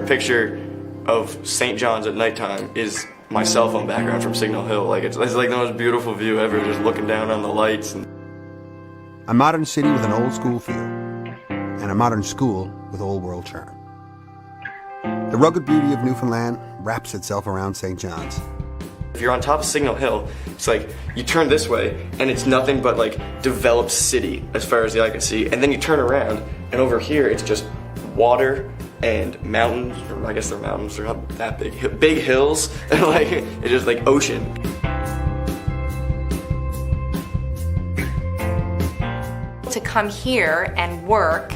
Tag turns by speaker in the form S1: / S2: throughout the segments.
S1: a picture of St. John's at nighttime is my cell phone background from Signal Hill. Like it's like the most beautiful view ever, just looking down on the lights.
S2: A modern city with an old school feel, and a modern school with old world charm. The rugged beauty of Newfoundland wraps itself around St. John's.
S1: If you're on top of Signal Hill, it's like you turn this way and it's nothing but like developed city as far as the eye can see, and then you turn around and over here it's just water and mountains, or I guess they're mountains, they're not that big hills, and like it's just like ocean.
S3: To come here and work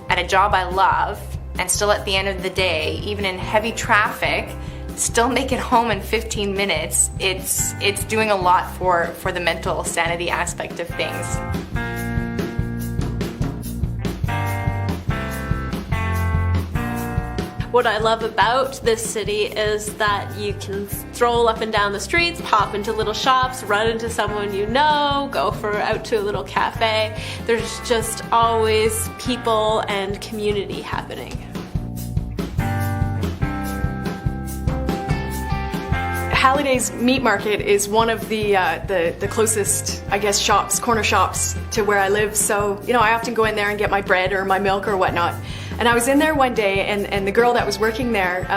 S3: at a job I love and still at the end of the day, even in heavy traffic, still make it home in 15 minutes, it's doing a lot for the mental sanity aspect of things.
S4: What I love about this city is that you can stroll up and down the streets, pop into little shops, run into someone you know, go out to a little cafe. There's just always people and community happening.
S5: Halliday's Meat Market is one of the closest, I guess, corner shops to where I live. So, you know, I often go in there and get my bread or my milk or whatnot. And I was in there one day, and the girl that was working there,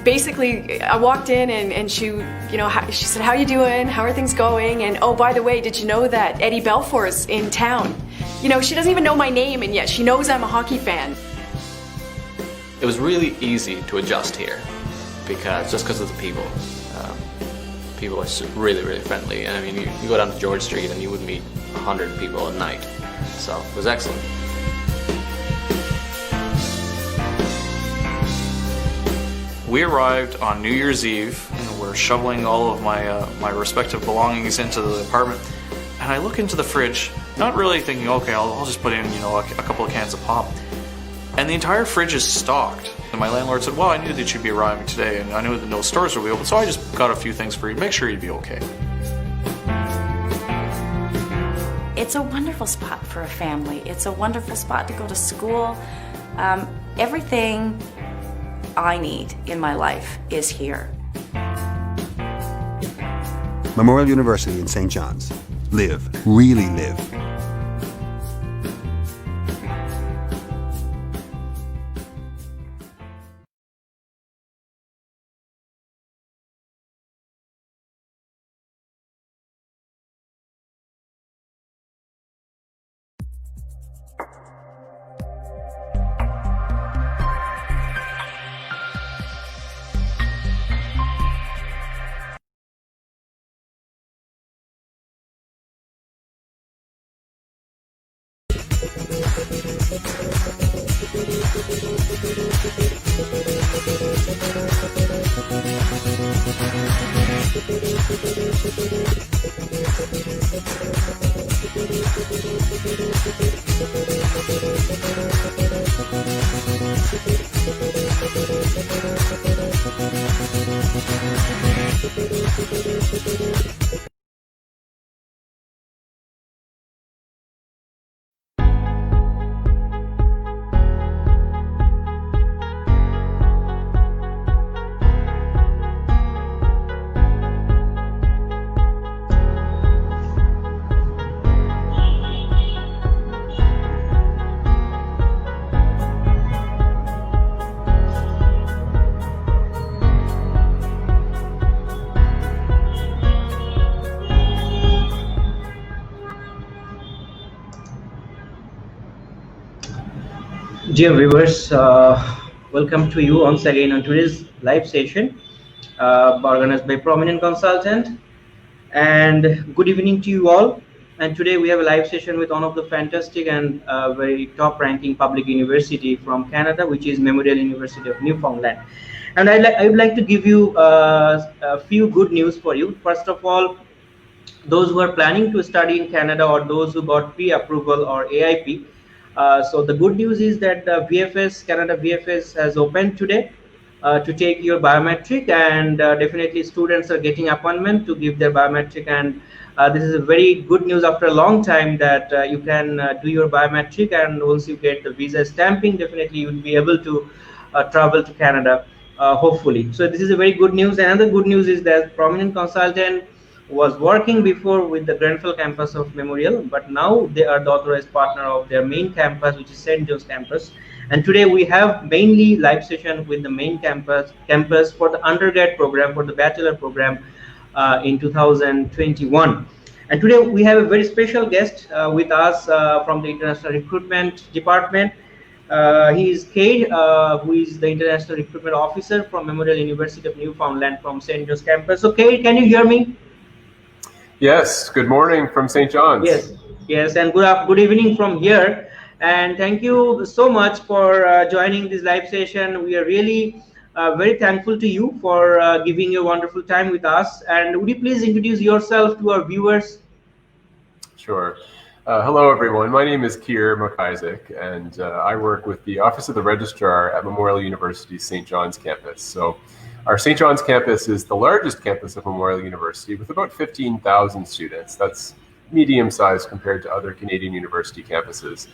S5: basically, I walked in and she, you know, she said, "How you doing? How are things going? And oh, by the way, did you know that Eddie Belfour's in town?" You know, she doesn't even know my name, and yet she knows I'm a hockey fan.
S6: It was really easy to adjust here, because of the people. People are really, really friendly. And I mean, you go down to George Street and you would meet 100 people a night. So it was excellent.
S7: We arrived on New Year's Eve, and we're shoveling all of my respective belongings into the apartment. And I look into the fridge, not really thinking, okay, I'll just put in, you know, a couple of cans of pop. And the entire fridge is stocked. And my landlord said, "Well, I knew that you'd be arriving today, and I knew that no stores would be open, so I just got a few things for you. Make sure you'd be okay."
S8: It's a wonderful spot for a family. It's a wonderful spot to go to school. Everything I need in my life is here.
S2: Memorial University in St. John's. Live, really live.
S9: Dear viewers, welcome to you once again on today's live session organized by Prominent Consultant, and good evening to you all. And today we have a live session with one of the fantastic and very top ranking public university from Canada, which is Memorial University of Newfoundland. And I would like to give you a few good news for you. First of all, those who are planning to study in Canada or those who got pre-approval or AIP, so the good news is that Canada VFS has opened today to take your biometric, and definitely students are getting appointment to give their biometric, and this is a very good news after a long time that you can do your biometric, and once you get the visa stamping, definitely you will be able to travel to Canada, hopefully. So this is a very good news. Another good news is that prominent consultant was working before with the Grenfell campus of Memorial, but now they are the authorized partner of their main campus, which is St. John's campus. And today we have mainly live session with the main campus for the undergrad program, for the bachelor program in 2021. And today we have a very special guest with us from the International Recruitment Department. He is Cade, who is the International Recruitment Officer from Memorial University of Newfoundland from St. John's campus. So Cade, can you hear me?
S10: Yes, good morning from St. John's.
S9: Yes, and good evening from here. And thank you so much for joining this live session. We are really very thankful to you for giving your wonderful time with us. And would you please introduce yourself to our viewers?
S10: Sure. Hello, everyone. My name is Keir McIsaac, and I work with the Office of the Registrar at Memorial University St. John's campus. So our St. John's campus is the largest campus of Memorial University with about 15,000 students. That's medium-sized compared to other Canadian university campuses.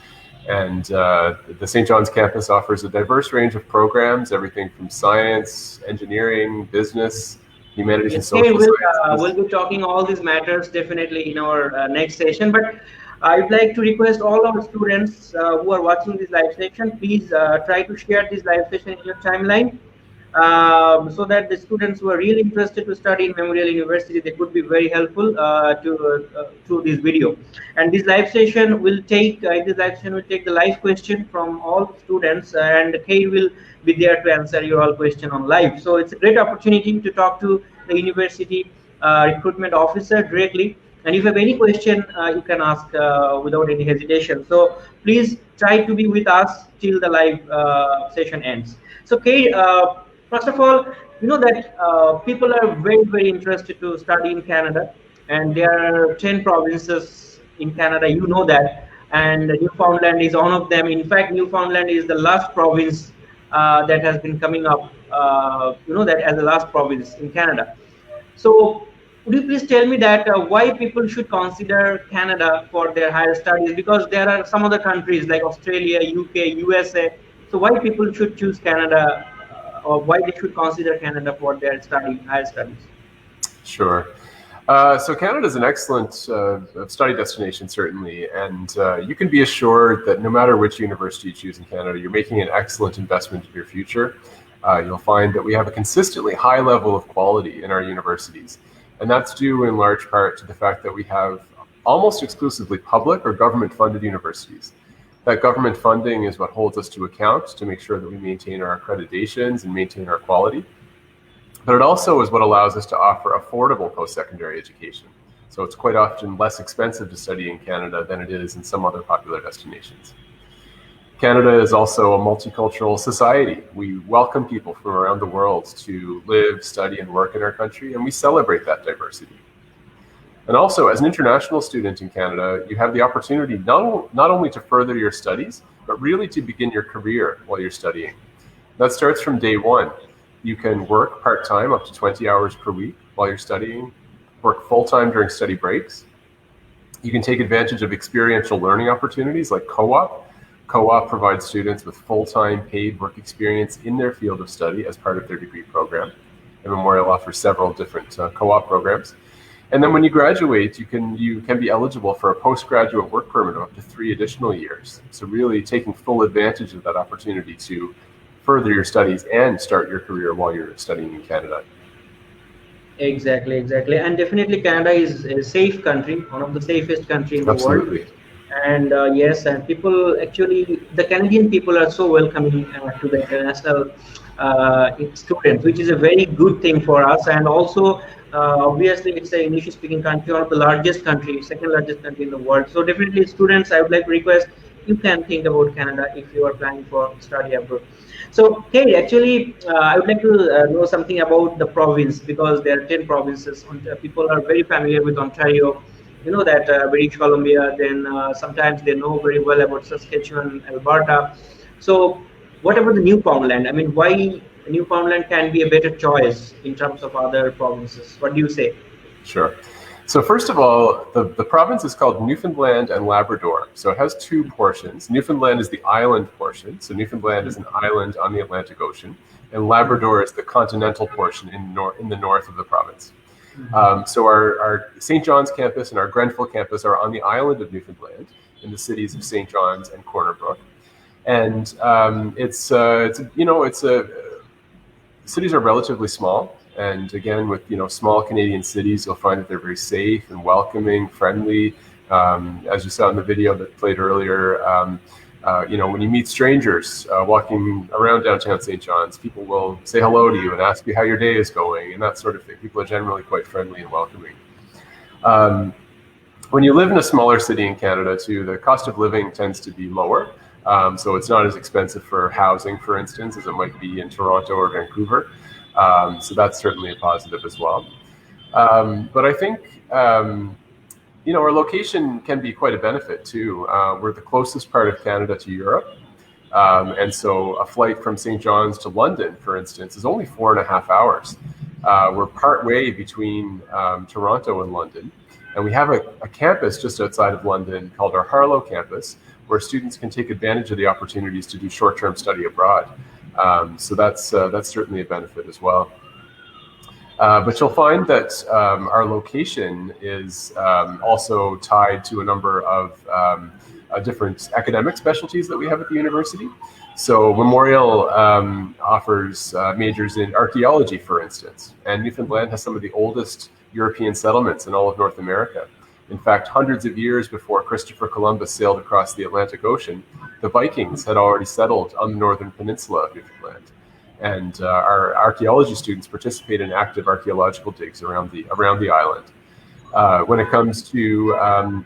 S10: And the St. John's campus offers a diverse range of programs, everything from science, engineering, business, humanities, and social sciences.
S9: We'll be talking all these matters definitely in our next session. But I'd like to request all our students who are watching this live session, please try to share this live session in your timeline. So that the students who are really interested to study in Memorial University, they could be very helpful to this video. And this live session will take the live question from all students, and Kay will be there to answer your all question on live. So it's a great opportunity to talk to the university recruitment officer directly. And if you have any question, you can ask without any hesitation. So please try to be with us till the live session ends. So Kay, first of all, you know that people are very, very interested to study in Canada, and there are 10 provinces in Canada, you know that, and Newfoundland is one of them. In fact, Newfoundland is the last province that has been coming up, that as the last province in Canada. So would you please tell me that why people should consider Canada for their higher studies? Because there are some other countries like Australia, UK, USA. So why people should choose Canada, or why they should consider Canada for their higher studies?
S10: Sure. So Canada is an excellent study destination, certainly, and you can be assured that no matter which university you choose in Canada, you're making an excellent investment in your future. You'll find that we have a consistently high level of quality in our universities, and that's due in large part to the fact that we have almost exclusively public or government-funded universities. That government funding is what holds us to account to make sure that we maintain our accreditations and maintain our quality. But it also is what allows us to offer affordable post-secondary education. So it's quite often less expensive to study in Canada than it is in some other popular destinations. Canada is also a multicultural society. We welcome people from around the world to live, study, and work in our country, and we celebrate that diversity. And also, as an international student in Canada, you have the opportunity not only to further your studies, but really to begin your career while you're studying. That starts from day one. You can work part-time up to 20 hours per week while you're studying, work full-time during study breaks. You can take advantage of experiential learning opportunities like co-op. Co-op provides students with full-time paid work experience in their field of study as part of their degree program. And Memorial offers several different co-op programs. And then when you graduate, you can be eligible for a postgraduate work permit of up to 3 additional years. So really taking full advantage of that opportunity to further your studies and start your career while you're studying in Canada.
S9: Exactly. And definitely Canada is a safe country, one of the safest countries in the
S10: Absolutely.
S9: world. And yes, and people actually, the Canadian people are so welcoming to the international students, which is a very good thing for us. And also, obviously, it's an English-speaking country, one of the largest country, second largest country in the world. So definitely, students, I would like to request you can think about Canada if you are planning for study abroad. So, Kate, actually, I would like to know something about the province, because there are 10 provinces. People are very familiar with Ontario. You know that British Columbia, then sometimes they know very well about Saskatchewan, Alberta. So what about the Newfoundland? I mean, why Newfoundland can be a better choice in terms of other provinces? What do you say?
S10: Sure. So first of all, the province is called Newfoundland and Labrador. So it has two portions. Newfoundland is the island portion. So Newfoundland is an island on the Atlantic Ocean, and Labrador is the continental portion in the north of the province. So our St. John's campus and our Grenfell campus are on the island of Newfoundland in the cities of St. John's and Corner Brook. And cities are relatively small. And again, with small Canadian cities, you'll find that they're very safe and welcoming, friendly. As you saw in the video that played earlier, when you meet strangers walking around downtown St. John's, people will say hello to you and ask you how your day is going and that sort of thing. People are generally quite friendly and welcoming. When you live in a smaller city in Canada, too, the cost of living tends to be lower. So it's not as expensive for housing, for instance, as it might be in Toronto or Vancouver. So that's certainly a positive as well. But I think, our location can be quite a benefit too. We're the closest part of Canada to Europe. And so a flight from St. John's to London, for instance, is only 4.5 hours. We're partway between Toronto and London. And we have a campus just outside of London called our Harlow campus, where students can take advantage of the opportunities to do short-term study abroad. So that's certainly a benefit as well. But you'll find that our location is also tied to a number of different academic specialties that we have at the university. So Memorial offers majors in archaeology, for instance, and Newfoundland has some of the oldest European settlements in all of North America. In fact, hundreds of years before Christopher Columbus sailed across the Atlantic Ocean, the Vikings had already settled on the northern peninsula of Newfoundland. And our archaeology students participate in active archaeological digs around the island. When it comes to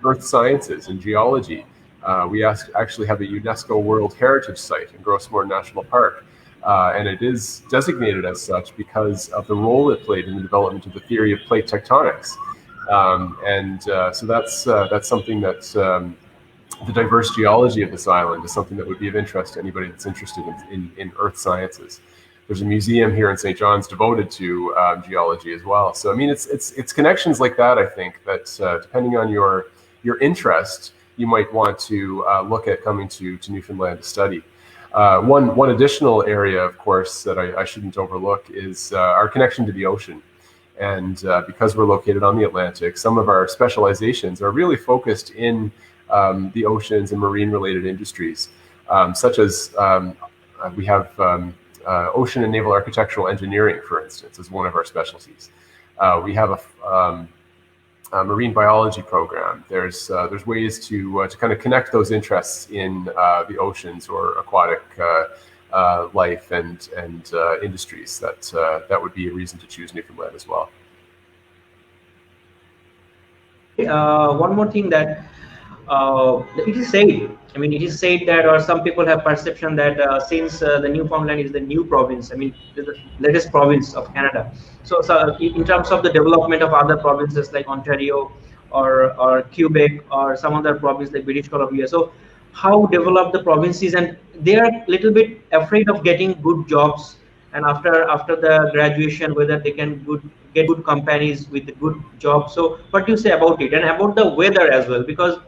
S10: earth sciences and geology, we actually have a UNESCO World Heritage Site in Grossmoor National Park. And it is designated as such because of the role it played in the development of the theory of plate tectonics. So that's something that the diverse geology of this island is something that would be of interest to anybody that's interested in earth sciences. There's a museum here in St. John's devoted to geology as well. So I mean, it's connections like that, I think, that depending on your interest, you might want to look at coming to Newfoundland to study. One additional area, of course, that I shouldn't overlook is our connection to the ocean. And because we're located on the Atlantic, some of our specializations are really focused in the oceans and marine-related industries, such as we have ocean and naval architectural engineering, for instance, is one of our specialties. We have a marine biology program. There's ways to kind of connect those interests in the oceans or aquatic life and industries. That would be a reason to choose Newfoundland as well.
S9: One more thing that it is said. I mean, it is said that, or some people have perception that since the Newfoundland is the new province, I mean, the latest province of Canada. So in terms of the development of other provinces like Ontario or Quebec or some other province like British Columbia. So how develop the provinces, and they are a little bit afraid of getting good jobs, and after the graduation, whether they can get good companies with a good job. So what do you say about it, and about the weather as well? Because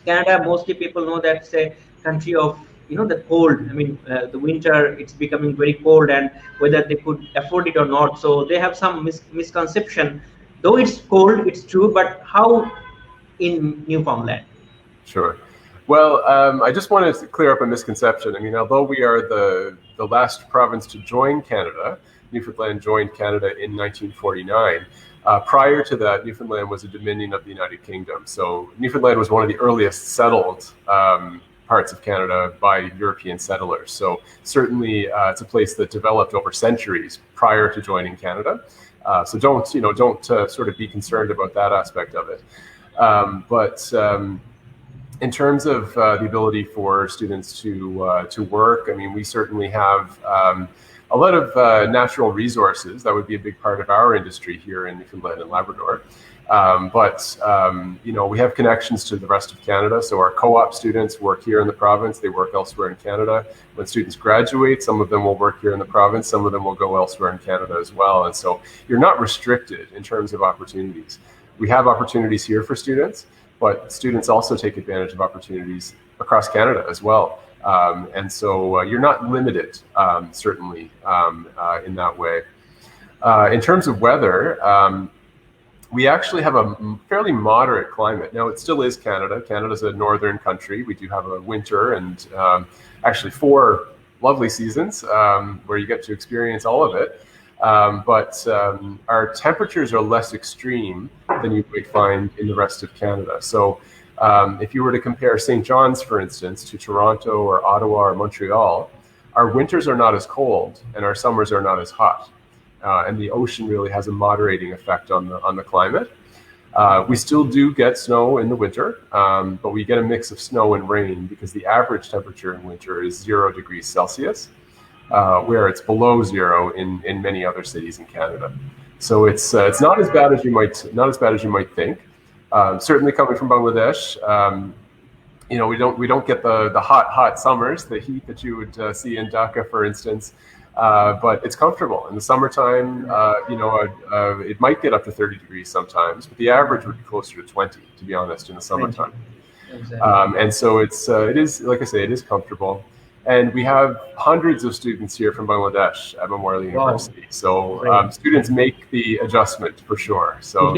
S9: Canada, mostly people know that it's a country of the cold. I mean, the winter, it's becoming very cold, and whether they could afford it or not. So they have some misconception. Though it's cold, it's true, but how in Newfoundland?
S10: Sure. Well, I just wanted to clear up a misconception. I mean, although we are the last province to join Canada, Newfoundland joined Canada in 1949. Prior to that, Newfoundland was a dominion of the United Kingdom. So Newfoundland was one of the earliest settled parts of Canada by European settlers. So certainly it's a place that developed over centuries prior to joining Canada. So don't sort of be concerned about that aspect of it. But in terms of the ability for students to work, I mean, we certainly have a lot of natural resources. That would be a big part of our industry here in Newfoundland and Labrador. But we have connections to the rest of Canada. So our co-op students work here in the province. They work elsewhere in Canada. When students graduate, some of them will work here in the province. Some of them will go elsewhere in Canada as well. And so you're not restricted in terms of opportunities. we have opportunities here for students, but students also take advantage of opportunities across Canada as well. And so you're not limited, certainly, in that way. In terms of weather, we actually have a fairly moderate climate. Now, it still is Canada. Canada's a northern country. We do have a winter and actually 4 lovely seasons where you get to experience all of it. But our temperatures are less extreme than you might find in the rest of Canada. So if you were to compare St. John's, for instance, to Toronto or Ottawa or Montreal, our winters are not as cold and our summers are not as hot. And the ocean really has a moderating effect on the climate. We still do get snow in the winter, but we get a mix of snow and rain because the average temperature in winter is 0 degrees Celsius, where it's below 0 in many other cities in Canada. So it's not as bad as you might think. Certainly coming from Bangladesh, we don't get the hot summers, the heat that you would see in Dhaka, for instance. But it's comfortable in the summertime. It might get up to 30 degrees sometimes, but the average would be closer to 20, to be honest, in the summertime. Exactly. And so it is, like I say, it is comfortable. And we have hundreds of students here from Bangladesh at Memorial University. So students make the adjustment for sure. So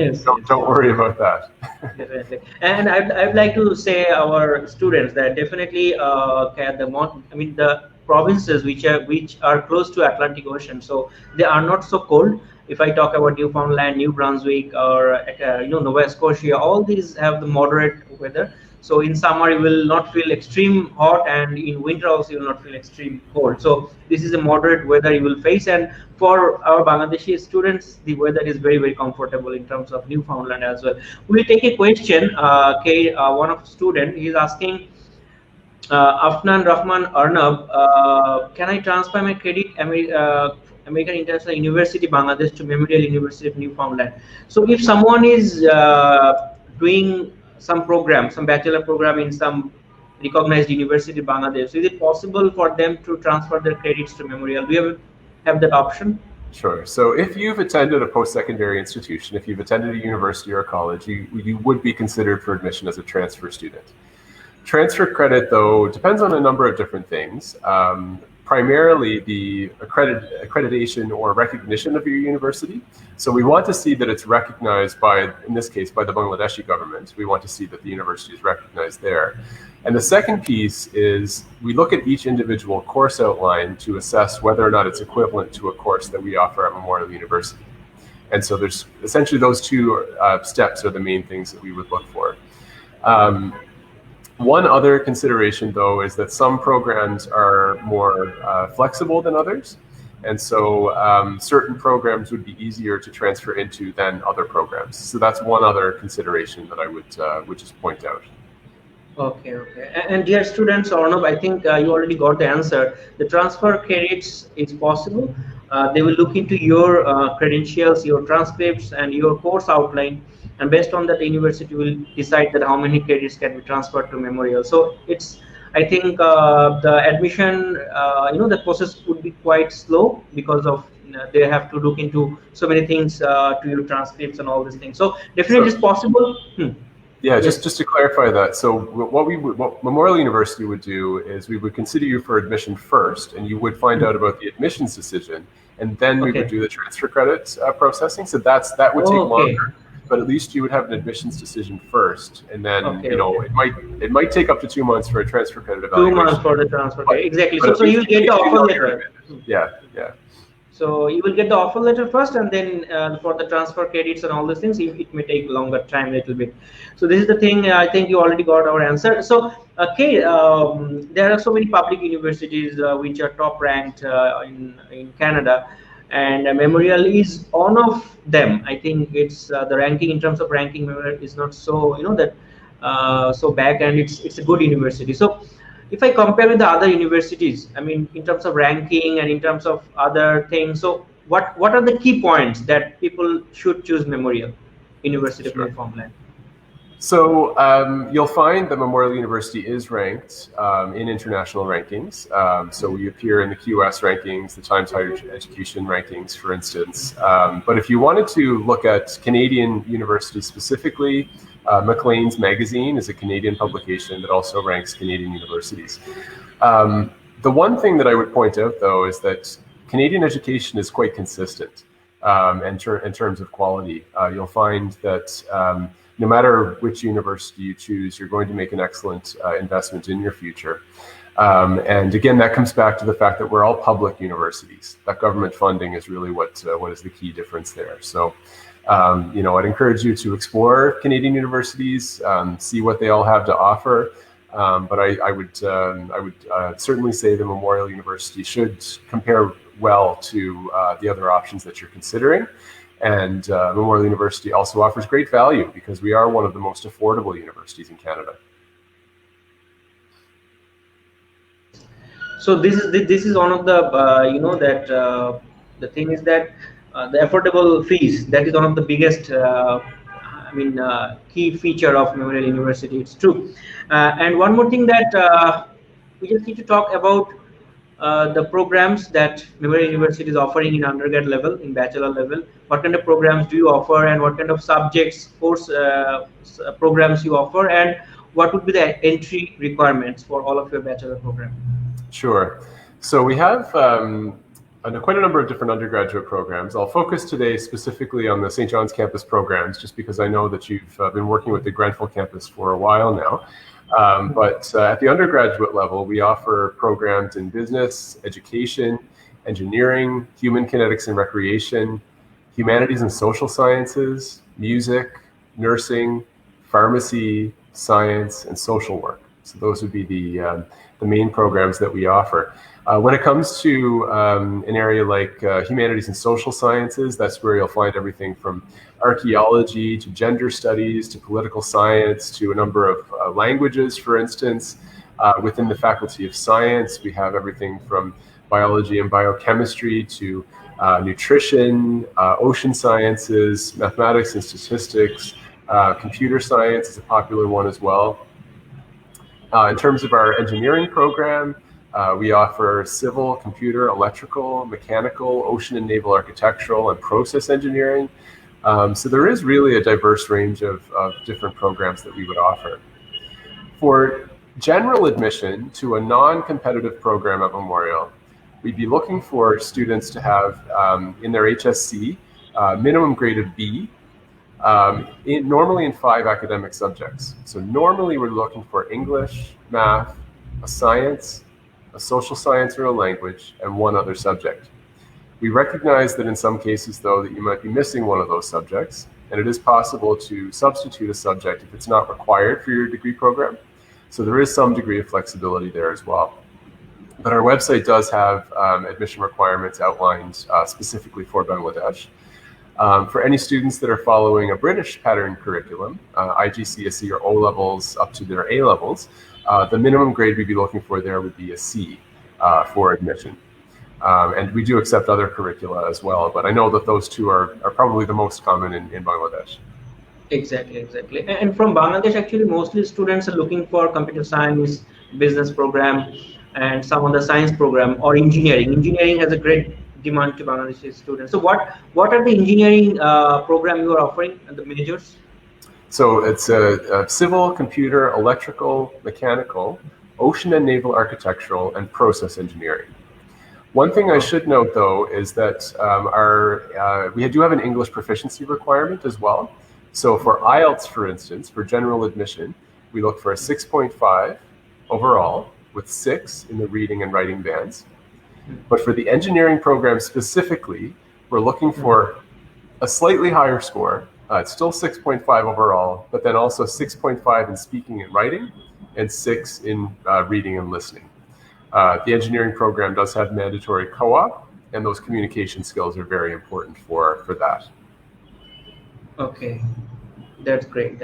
S10: don't worry about that.
S9: Definitely. And I'd like to say our students that definitely the provinces which are close to Atlantic Ocean, so they are not so cold. If I talk about Newfoundland, New Brunswick, or Nova Scotia, all these have the moderate weather. So in summer you will not feel extreme hot, and in winter also you will not feel extreme cold. So this is a moderate weather you will face, and for our Bangladeshi students, the weather is very, very comfortable in terms of Newfoundland as well. We'll take a question. One of the student, he is asking, Afnan Rahman Arnab, can I transfer my credit American International University Bangladesh to Memorial University of Newfoundland? So if someone is doing some program, some bachelor program in some recognized university in Bangladesh, is it possible for them to transfer their credits to Memorial? Do you have that option?
S10: Sure. So if you've attended a post-secondary institution, if you've attended a university or a college, you would be considered for admission as a transfer student. Transfer credit, though, depends on a number of different things. Primarily the accreditation or recognition of your university. So we want to see that it's recognized by, in this case, by the Bangladeshi government. We want to see that the university is recognized there. And the second piece is we look at each individual course outline to assess whether or not it's equivalent to a course that we offer at Memorial University. And so there's essentially those two steps are the main things that we would look for. One other consideration, though, is that some programs are more flexible than others. And so certain programs would be easier to transfer into than other programs. So that's one other consideration that I would just point out.
S9: Okay. And dear students, Arnab, I think you already got the answer. The transfer credits is possible. They will look into your credentials, your transcripts, and your course outline. And based on that, the university will decide that how many credits can be transferred to Memorial. So I think the admission, the process would be quite slow because of they have to look into so many things to your transcripts and all these things. So definitely it's possible.
S10: Yeah, just to clarify that. So what Memorial University would do is we would consider you for admission first, and you would find out about the admissions decision, and then we would do the transfer credit processing. So that would take longer. But at least you would have an admissions decision first, and then it might take up to 2 months for a transfer credit evaluation. 2 months
S9: for the transfer credit, exactly. So you will get the offer letter.
S10: Yeah.
S9: So you will get the offer letter first, and then for the transfer credits and all these things, it may take longer time, a little bit. So this is the thing. I think you already got our answer. So there are so many public universities which are top ranked in Canada. And Memorial is one of them. I think it's the ranking in terms of ranking. Memorial is not so so back, and it's a good university. So if I compare with the other universities, I mean in terms of ranking and in terms of other things, so what are the key points that people should choose Memorial University of Newfoundland?
S10: So you'll find that Memorial University is ranked in international rankings. So we appear in the QS rankings, the Times Higher Education rankings, for instance. But if you wanted to look at Canadian universities specifically, Maclean's Magazine is a Canadian publication that also ranks Canadian universities. The one thing that I would point out, though, is that Canadian education is quite consistent in terms of quality. You'll find that no matter which university you choose, you're going to make an excellent investment in your future. And again, that comes back to the fact that we're all public universities. That government funding is really what is the key difference there. So, I'd encourage you to explore Canadian universities, see what they all have to offer. But I would certainly say the Memorial University should compare well to the other options that you're considering. And Memorial University also offers great value because we are one of the most affordable universities in Canada.
S9: So this is one of the the thing is that the affordable fees, that is one of the biggest key feature of Memorial University. It's true. And one more thing that we just need to talk about the programs that Memorial University is offering in undergrad level, in bachelor level. What kind of programs do you offer, and what kind of subjects, course programs you offer, and what would be the entry requirements for all of your bachelor program?
S10: Sure. So we have quite a number of different undergraduate programs. I'll focus today specifically on the St. John's campus programs, just because I know that you've been working with the Grenfell campus for a while now. But at the undergraduate level, we offer programs in business, education, engineering, human kinetics and recreation, humanities and social sciences, music, nursing, pharmacy, science, and social work. So those would be the main programs that we offer. When it comes to an area like humanities and social sciences, that's where you'll find everything from archaeology to gender studies to political science to a number of languages, for instance. Within the Faculty of Science, we have everything from biology and biochemistry to nutrition, ocean sciences, mathematics and statistics, computer science is a popular one as well. In terms of our engineering program, we offer civil, computer, electrical, mechanical, ocean and naval architectural, and process engineering. So there is really a diverse range of different programs that we would offer. For general admission to a non-competitive program at Memorial, we'd be looking for students to have in their HSC minimum grade of B, normally in 5 academic subjects. So normally we're looking for English, math, a science, a social science or a language, and 1 other subject. We recognize that in some cases, though, that you might be missing one of those subjects, and it is possible to substitute a subject if it's not required for your degree program. So there is some degree of flexibility there as well. But our website does have admission requirements outlined specifically for Bangladesh. For any students that are following a British pattern curriculum, IGCSE or O-levels up to their A-levels, the minimum grade we'd be looking for there would be a C for admission. And we do accept other curricula as well, but I know that those 2 are probably the most common in Bangladesh.
S9: Exactly. And from Bangladesh, actually, mostly students are looking for computer science, business program, and some of the science program, or engineering. Engineering has a great demand to Bangladeshi students. So what are the engineering program you are offering and the majors?
S10: So it's a civil, computer, electrical, mechanical, ocean and naval architectural, and process engineering. One thing I should note, though, is that we do have an English proficiency requirement as well. So for Ielts, for instance, for general admission, we look for a 6.5 overall, with 6 in the reading and writing bands. But for the engineering program specifically, we're looking for a slightly higher score. It's still 6.5 overall, but then also 6.5 in speaking and writing, and 6 in reading and listening. The engineering program does have mandatory co-op, and those communication skills are very important for that.
S9: Okay, that's great.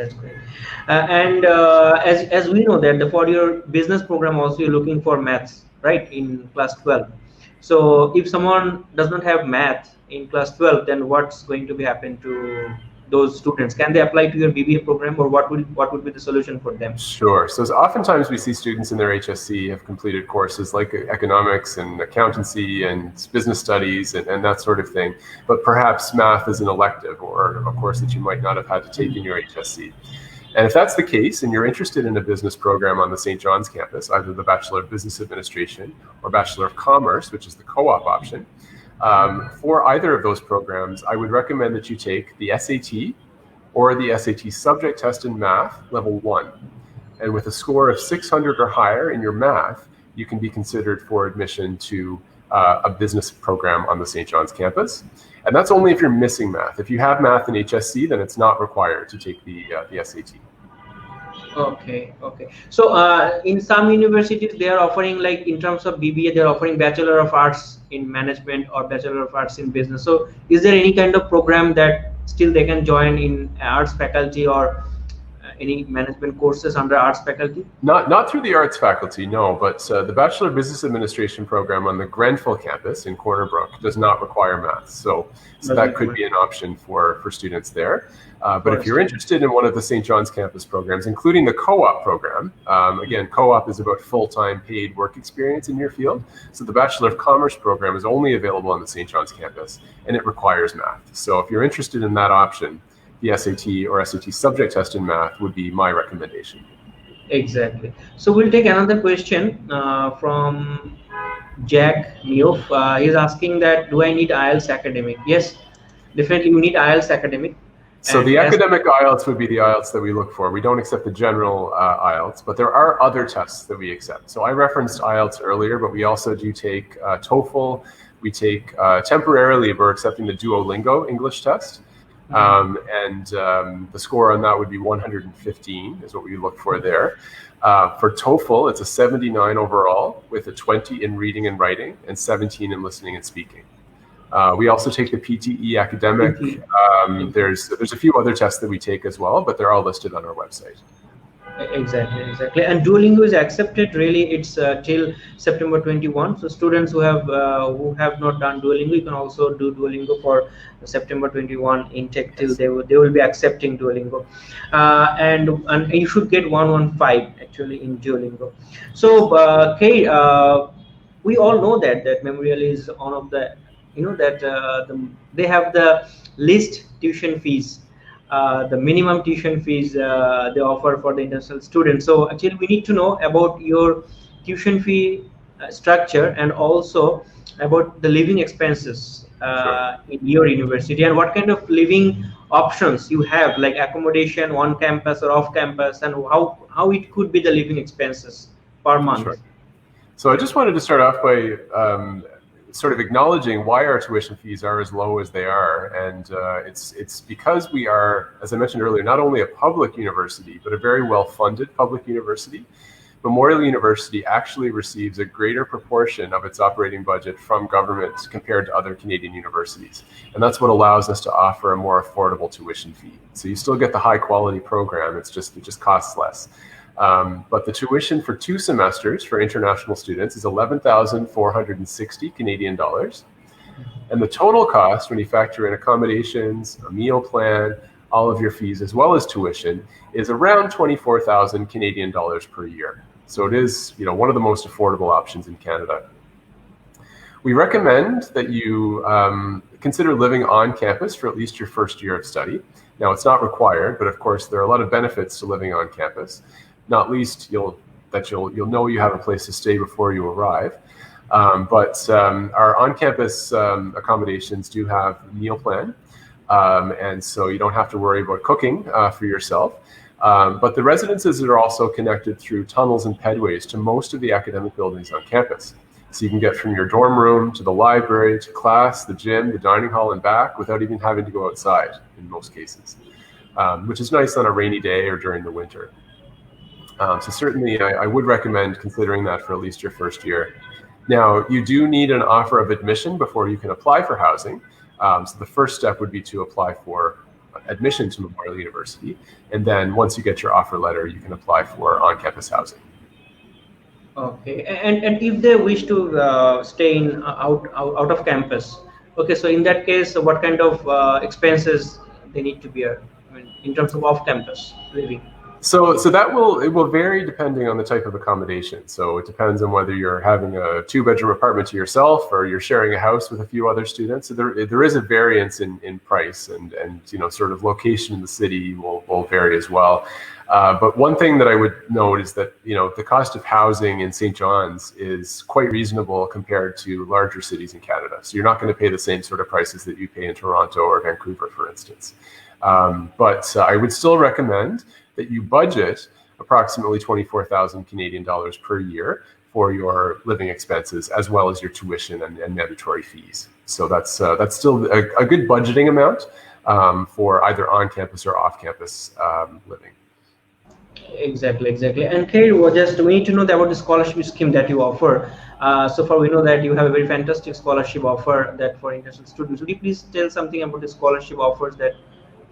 S9: And as we know that for your business program also you're looking for maths, right, in class 12. So if someone does not have math in class 12, then what's going to be happen to those students? Can they apply to your BBA program, or what would be the solution for them?
S10: Sure. So oftentimes we see students in their HSC have completed courses like economics and accountancy and business studies and that sort of thing, but perhaps math is an elective or a course that you might not have had to take in your HSC. And if that's the case and you're interested in a business program on the St. John's campus, either the Bachelor of Business Administration or Bachelor of Commerce, which is the co-op option, for either of those programs, I would recommend that you take the SAT or the SAT subject test in math level 1. And with a score of 600 or higher in your math, you can be considered for admission to a business program on the St. John's campus. And that's only if you're missing math. If you have math in HSC, then it's not required to take the SAT.
S9: Okay. So in some universities, they are offering, like in terms of BBA, they're offering Bachelor of Arts in Management or Bachelor of Arts in Business. So is there any kind of program that still they can join in arts faculty or any management courses under arts faculty?
S10: Not through the arts faculty, no, but the Bachelor of Business Administration program on the Grenfell campus in Corner Brook does not require math. So that could be an option for students there. But if you're interested in one of the St. John's campus programs, including the co-op program, again, co-op is about full-time paid work experience in your field. So the Bachelor of Commerce program is only available on the St. John's campus, and it requires math. So if you're interested in that option, the SAT or SAT subject test in math would be my recommendation.
S9: Exactly. So we'll take another question from Jack Neof. He's asking that, do I need IELTS academic? Yes, definitely you need IELTS academic.
S10: So the academic IELTS would be the IELTS that we look for. We don't accept the general IELTS, but there are other tests that we accept. So I referenced IELTS earlier, but we also do take TOEFL. We take temporarily, we're accepting the Duolingo English test. The score on that would be 115 is what we look for there. For TOEFL, it's a 79 overall with a 20 in reading and writing and 17 in listening and speaking. We also take the PTE academic. There's a few other tests that we take as well, but they're all listed on our website.
S9: Exactly. And Duolingo is accepted. Really, it's till September 21. So students who have not done Duolingo, you can also do Duolingo for September 21 intake till they will be accepting Duolingo. And you should get 115 actually in Duolingo. So Kate, we all know that Memorial is one of the, they have the least tuition fees. The minimum tuition fees they offer for the international students. So actually we need to know about your tuition fee structure and also about the living expenses in your university and what kind of living options you have, like accommodation on campus or off campus, and how it could be the living expenses per month.
S10: Sure. So I just wanted to start off by sort of acknowledging why our tuition fees are as low as they are. And it's because we are, as I mentioned earlier, not only a public university, but a very well-funded public university. Memorial University actually receives a greater proportion of its operating budget from government compared to other Canadian universities. And that's what allows us to offer a more affordable tuition fee. So you still get the high quality program, it just costs less. But the tuition for 2 semesters for international students is 11,460 Canadian dollars. And the total cost, when you factor in accommodations, a meal plan, all of your fees, as well as tuition, is around 24,000 Canadian dollars per year. So it is, one of the most affordable options in Canada. We recommend that you consider living on campus for at least your first year of study. Now, it's not required, but of course, there are a lot of benefits to living on campus. Not least, you'll know you have a place to stay before you arrive. But our on-campus accommodations do have a meal plan, and so you don't have to worry about cooking for yourself. But the residences are also connected through tunnels and pedways to most of the academic buildings on campus. So you can get from your dorm room to the library, to class, the gym, the dining hall, and back without even having to go outside in most cases, which is nice on a rainy day or during the winter. So certainly I would recommend considering that for at least your first year. Now, you do need an offer of admission before you can apply for housing. So the first step would be to apply for admission to Memorial University. And then once you get your offer letter, you can apply for on-campus housing.
S9: Okay, and if they wish to stay in out of campus, okay, so in that case, what kind of expenses they need to bear, I mean, in terms of off-campus living?
S10: So it will vary depending on the type of accommodation. So it depends on whether you're having a 2-bedroom apartment to yourself or you're sharing a house with a few other students. So there is a variance in price, and sort of location in the city will vary as well. But one thing that I would note is that the cost of housing in St. John's is quite reasonable compared to larger cities in Canada. So you're not going to pay the same sort of prices that you pay in Toronto or Vancouver, for instance. But I would still recommend that you budget approximately 24,000 Canadian dollars per year for your living expenses, as well as your tuition and mandatory fees. So that's still a good budgeting amount for either on-campus or off-campus living.
S9: Exactly. And Kate, we need to know about the scholarship scheme that you offer. So far, we know that you have a very fantastic scholarship offer that for international students. Would you please tell something about the scholarship offers that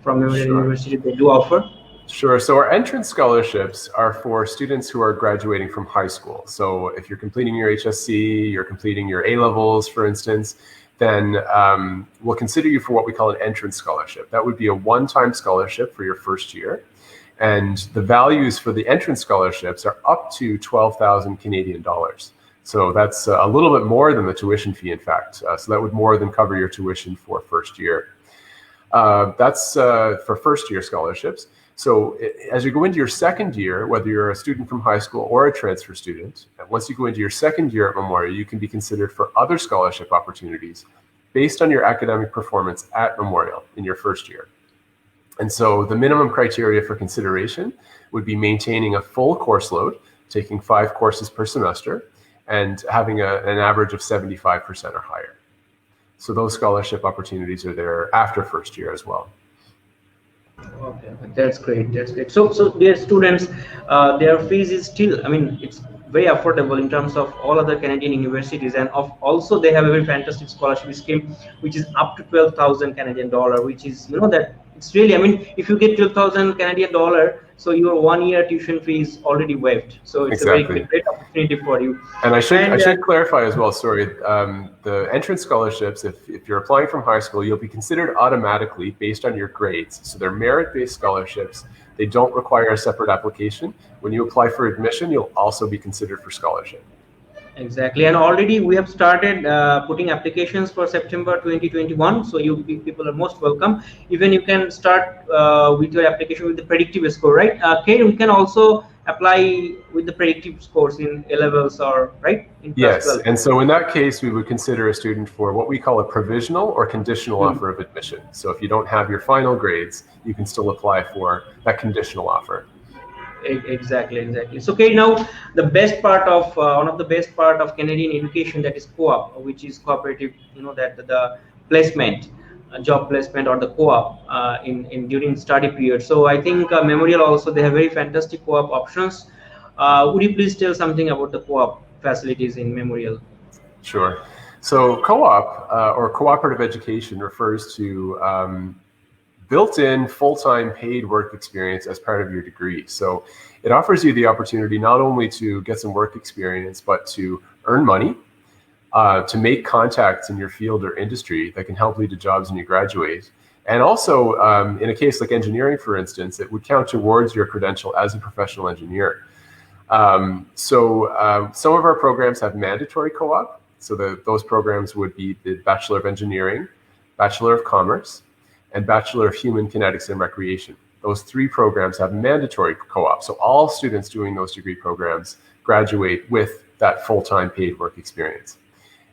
S9: from Memorial University they do offer?
S10: Sure. So our entrance scholarships are for students who are graduating from high school. So if you're completing your HSC, you're completing your A-levels, for instance, then we'll consider you for what we call an entrance scholarship. That would be a one-time scholarship for your first year. And the values for the entrance scholarships are up to 12,000 Canadian dollars. So that's a little bit more than the tuition fee, in fact. So that would more than cover your tuition for first year. That's for first year scholarships. So as you go into your second year, whether you're a student from high school or a transfer student, once you go into your second year at Memorial, you can be considered for other scholarship opportunities based on your academic performance at Memorial in your first year. And so the minimum criteria for consideration would be maintaining a full course load, taking 5 courses per semester, and having an average of 75% or higher. So those scholarship opportunities are there after first year as well.
S9: Okay, that's great. So dear students, their fees is still, I mean, it's very affordable in terms of all other Canadian universities, and also they have a very fantastic scholarship scheme which is up to 12,000 Canadian dollar, which is that it's really, I mean, if you get 12,000 Canadian dollar, so your 1 year tuition fee is already waived. So it's
S10: exactly.
S9: a very great opportunity for you.
S10: And I should clarify as well, sorry, the entrance scholarships, if you're applying from high school, you'll be considered automatically based on your grades. So they're merit-based scholarships. They don't require a separate application. When you apply for admission, you'll also be considered for scholarship.
S9: Exactly, and already we have started putting applications for September 2021. So you people are most welcome. Even you can start with your application with the predictive score, right? Kate, we can also apply with the predictive scores in A-levels or right?
S10: Yes, and so in that case, we would consider a student for what we call a provisional or conditional offer of admission. So if you don't have your final grades, you can still apply for that conditional offer.
S9: Exactly. So okay, now the best part of one of the best part of Canadian education, that is co-op, which is cooperative. That the placement, job placement or the co-op in during study period. So I think Memorial also, they have very fantastic co-op options. Would you please tell something about the co-op facilities in Memorial?
S10: Sure. So co-op or cooperative education refers to built-in full-time paid work experience as part of your degree. So it offers you the opportunity not only to get some work experience, but to earn money, to make contacts in your field or industry that can help lead to jobs when you graduate. And also, in a case like engineering, for instance, it would count towards your credential as a professional engineer. Some of our programs have mandatory co-op. So those programs would be the Bachelor of Engineering, Bachelor of Commerce, and Bachelor of Human Kinetics and Recreation. Those 3 programs have mandatory co-op. So all students doing those degree programs graduate with that full-time paid work experience.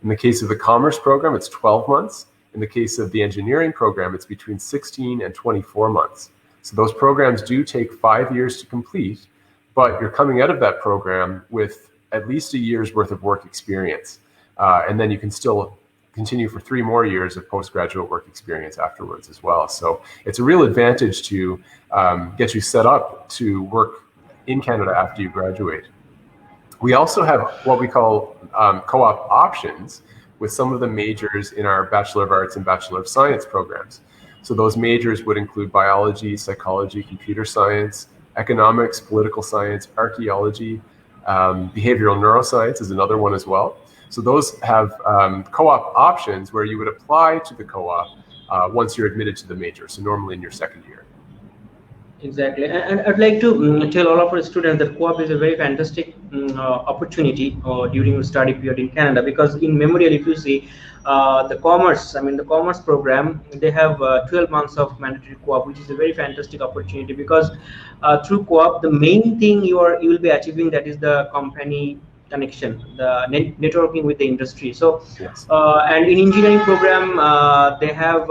S10: In the case of the Commerce program, it's 12 months. In the case of the engineering program, it's between 16 and 24 months. So those programs do take 5 years to complete, but you're coming out of that program with at least a year's worth of work experience. And then you can still continue for 3 more years of postgraduate work experience afterwards as well. So it's a real advantage to get you set up to work in Canada after you graduate. We also have what we call co-op options with some of the majors in our Bachelor of Arts and Bachelor of Science programs. So those majors would include biology, psychology, computer science, economics, political science, archaeology, behavioral neuroscience is another one as well. So those have co-op options where you would apply to the co-op once you're admitted to the major. So normally in your second year.
S9: Exactly, and I'd like to tell all of our students that co-op is a very fantastic opportunity during your study period in Canada, because in Memorial, if you see the commerce program, they have 12 months of mandatory co-op, which is a very fantastic opportunity, because through co-op, the main thing you will be achieving, that is the company connection, the networking with the industry. So
S10: yes.
S9: And in engineering program, they have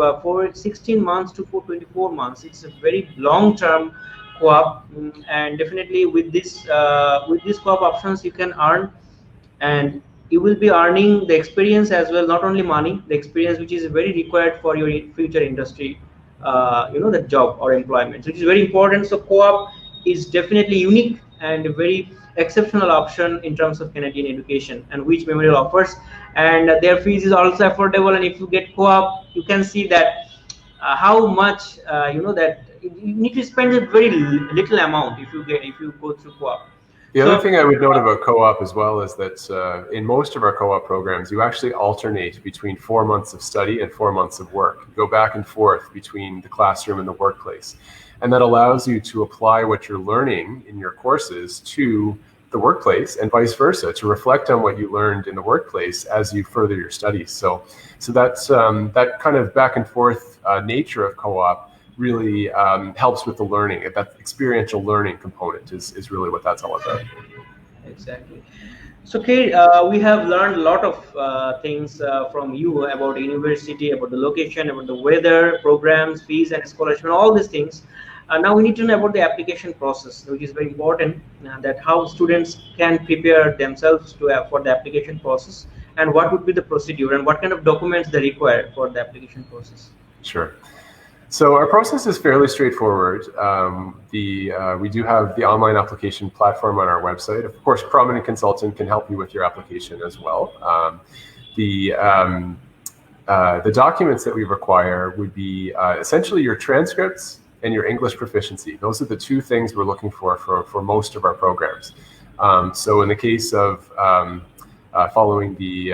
S9: 16 months to 24 months. It's a very long term co-op, and definitely with this co-op options you can earn, and you will be earning the experience as well, not only money, the experience which is very required for your future industry, the job or employment, which is very important. So co-op is definitely unique and a very exceptional option in terms of Canadian education, and which Memorial offers, and their fees is also affordable. And if you get co-op, you can see that how much that you need to spend a very little amount if you go through co-op.
S10: The other thing I would note about co-op as well is that in most of our co-op programs, you actually alternate between 4 months of study and 4 months of work. You go back and forth between the classroom and the workplace. And that allows you to apply what you're learning in your courses to the workplace, and vice versa, to reflect on what you learned in the workplace as you further your studies. So that's that kind of back and forth nature of co-op really helps with the learning. That experiential learning component is really what that's all about.
S9: Exactly. So Kate, we have learned a lot of things from you about university, about the location, about the weather, programs, fees and scholarship, and all these things. Now we need to know about the application process, which is very important, that how students can prepare themselves for the application process, and what would be the procedure, and what kind of documents they require for the application process.
S10: Sure. So our process is fairly straightforward. We do have the online application platform on our website. Of course, Prominent Consultant can help you with your application as well. The documents that we require would be essentially your transcripts and your English proficiency. Those are the two things we're looking for most of our programs. So in the case of following the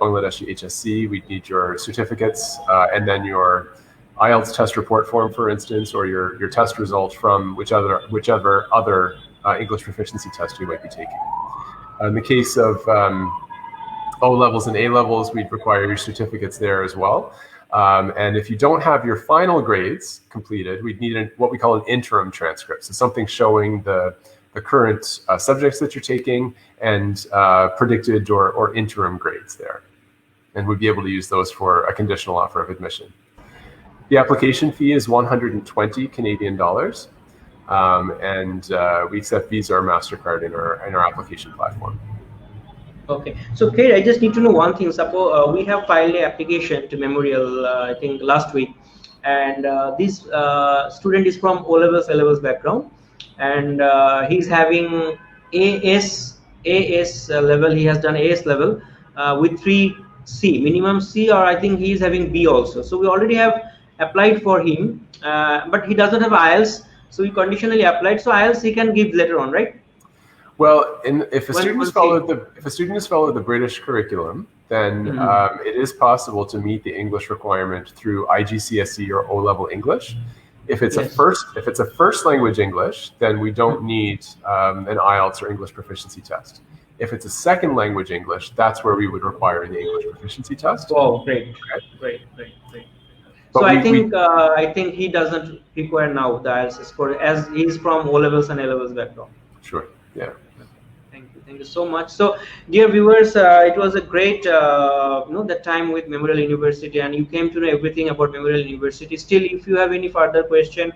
S10: Bangladeshi HSC, we'd need your certificates and then your Ielts test report form, for instance, or your test result from whichever other English proficiency test you might be taking. In the case of O levels and A levels, we'd require your certificates there as well. And if you don't have your final grades completed, we'd need what we call an interim transcript. So something showing the current subjects that you're taking and predicted or interim grades there. And we'd be able to use those for a conditional offer of admission. The application fee is 120 Canadian dollars. And we accept Visa or MasterCard in our application platform.
S9: Okay, so Kate, I just need to know one thing. Suppose we have filed an application to Memorial, I think last week, and this student is from O levels background, and he's having AS level. He has done AS level with 3C, minimum C, or I think he is having B also. So we already have applied for him, but he doesn't have IELTS, so we conditionally applied. So IELTS he can give later on, right?
S10: Well, if a student has followed the British curriculum, then it is possible to meet the English requirement through IGCSE or O-level English. If it's a first language English, then we don't need an IELTS or English proficiency test. If it's a second language English, that's where we would require the English proficiency test.
S9: Oh, great, great. So I think he doesn't require now the IELTS score, as he's from O levels and A levels background.
S10: Sure. Yeah.
S9: Thank you so much. So, dear viewers, it was a great, the time with Memorial University, and you came to know everything about Memorial University. Still, if you have any further question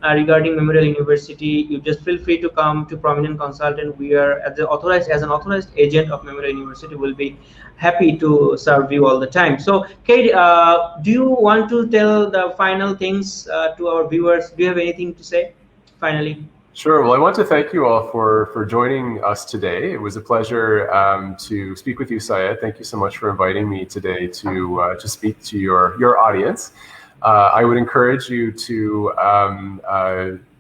S9: regarding Memorial University, you just feel free to come to Prominent Consultant. We are as an authorized agent of Memorial University. Will be happy to serve you all the time. So, Kate, do you want to tell the final things to our viewers? Do you have anything to say finally?
S10: Sure. Well, I want to thank you all for joining us today. It was a pleasure to speak with you, Syed. Thank you so much for inviting me today to speak to your audience. I would encourage you to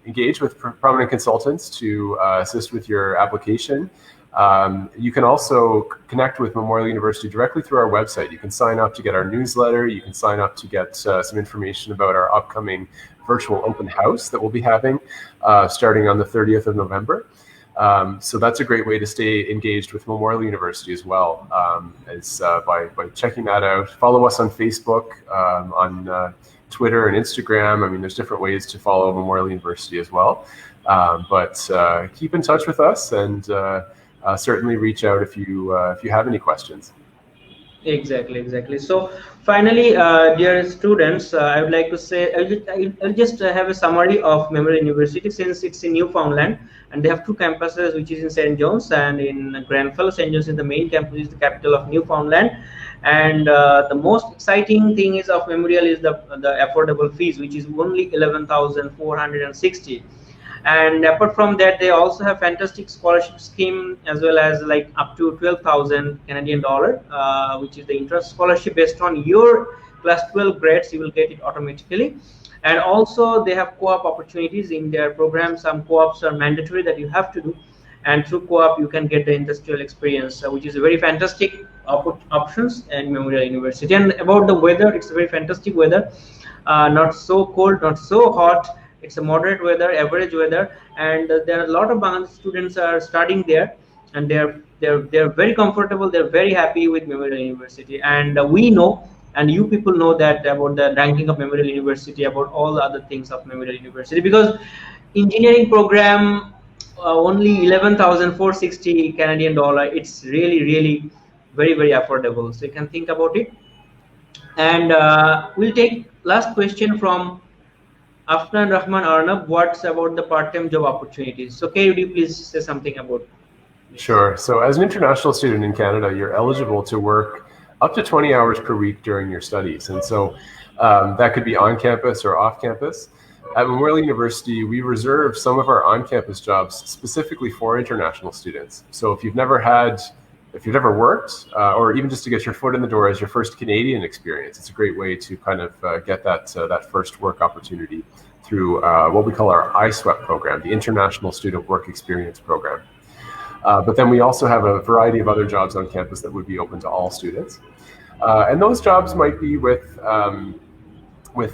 S10: engage with Prominent Consultants to assist with your application. You can also connect with Memorial University directly through our website. You can sign up to get our newsletter. You can sign up to get some information about our upcoming virtual open house that we'll be having starting on the 30th of November. So that's a great way to stay engaged with Memorial University as well, by checking that out. Follow us on Facebook, on Twitter and Instagram. I mean, there's different ways to follow Memorial University as well. But keep in touch with us, and certainly reach out if you have any questions.
S9: Exactly. So finally, dear students, I would like to say, I'll just have a summary of Memorial University, since it's in Newfoundland, and they have two campuses, which is in St. John's and in Grenfell. St. John's is the main campus, is the capital of Newfoundland. And the most exciting thing is of Memorial is the affordable fees, which is only 11,460. And apart from that, they also have fantastic scholarship scheme, as well as like up to 12,000 Canadian dollar, which is the interest scholarship based on your class 12 grades. You will get it automatically. And also they have co-op opportunities in their program. Some co-ops are mandatory that you have to do, and through co-op you can get the industrial experience, which is a very fantastic options in Memorial University. And about the weather, it's a very fantastic weather, not so cold, not so hot. It's a moderate weather, average weather, and there are a lot of Bangladeshi students are studying there, and they're very comfortable. They're very happy with Memorial University, and we know, and you people know that about the ranking of Memorial University, about all the other things of Memorial University, because engineering program only 11,460 Canadian dollar. It's really very affordable. So you can think about it, and we'll take last question from Afnan Rahman Arnab. What's about the part-time job opportunities? So Kay, would you please say something about this?
S10: Sure. So as an international student in Canada, you're eligible to work up to 20 hours per week during your studies. And so that could be on campus or off campus. At Memorial University, we reserve some of our on-campus jobs specifically for international students. So if you've never worked, or even just to get your foot in the door as your first Canadian experience, it's a great way to kind of get that first work opportunity through what we call our ISWEP program, the International Student Work Experience Program. But then we also have a variety of other jobs on campus that would be open to all students. And those jobs might be with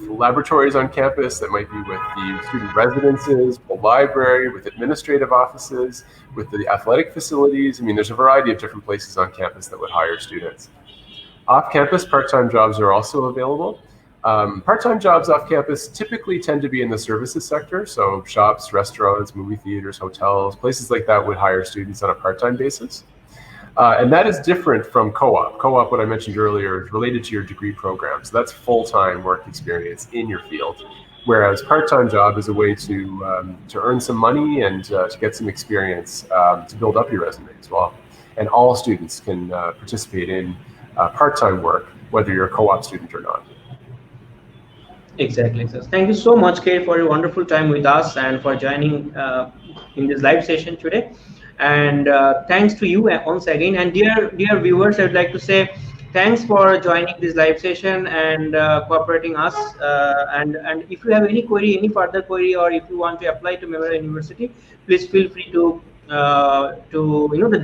S10: laboratories on campus, that might be with the student residences, the library, with administrative offices, with the athletic facilities. I mean, there's a variety of different places on campus that would hire students. Off-campus, part-time jobs are also available. Part-time jobs off-campus typically tend to be in the services sector, so shops, restaurants, movie theaters, hotels, places like that would hire students on a part-time basis. And that is different from co-op. Co-op, what I mentioned earlier, is related to your degree program. So that's full-time work experience in your field. Whereas part-time job is a way to earn some money and to get some experience to build up your resume as well. And all students can participate in part-time work, whether you're a co-op student or not.
S9: Exactly. So thank you so much, Kay, for your wonderful time with us and for joining in this live session today. And thanks to you once again. And dear viewers, I would like to say thanks for joining this live session and cooperating us. And if you have any query, any further query, or if you want to apply to Memorial University, please feel free to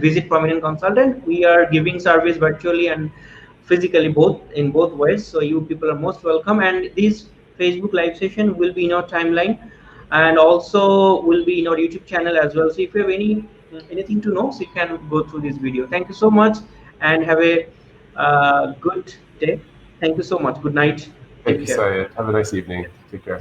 S9: visit Prominent Consultant. We are giving service virtually and physically, in both ways. So you people are most welcome. And this Facebook live session will be in our timeline, and also will be in our YouTube channel as well. So if you have anything to know, so you can go through this video. Thank you so much, and have a good day. Thank you so much. Good night.
S10: Thank you, Syed. Have a nice evening. Take care.